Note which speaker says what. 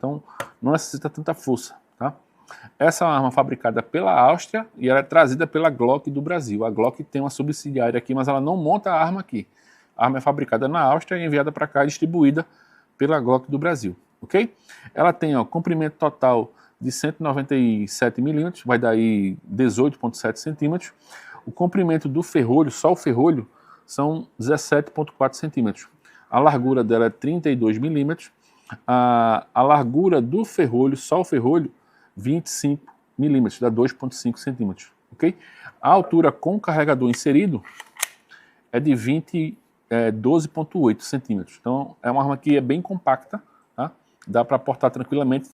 Speaker 1: então não necessita tanta força, tá? Essa é uma arma fabricada pela Áustria e ela é trazida pela Glock do Brasil. A Glock tem uma subsidiária aqui, mas ela não monta a arma aqui. A arma é fabricada na Áustria e enviada para cá e distribuída pela Glock do Brasil, ok? Ela tem comprimento total de 197 milímetros, vai dar aí 18,7 centímetros. O comprimento do ferrolho, só o ferrolho, são 17,4 centímetros. A largura dela é 32 milímetros. A largura do ferrolho, só o ferrolho, 25 milímetros, dá 2,5 centímetros, ok? A altura com o carregador inserido é de 12,8 centímetros. Então é uma arma que é bem compacta, tá? Dá para portar tranquilamente.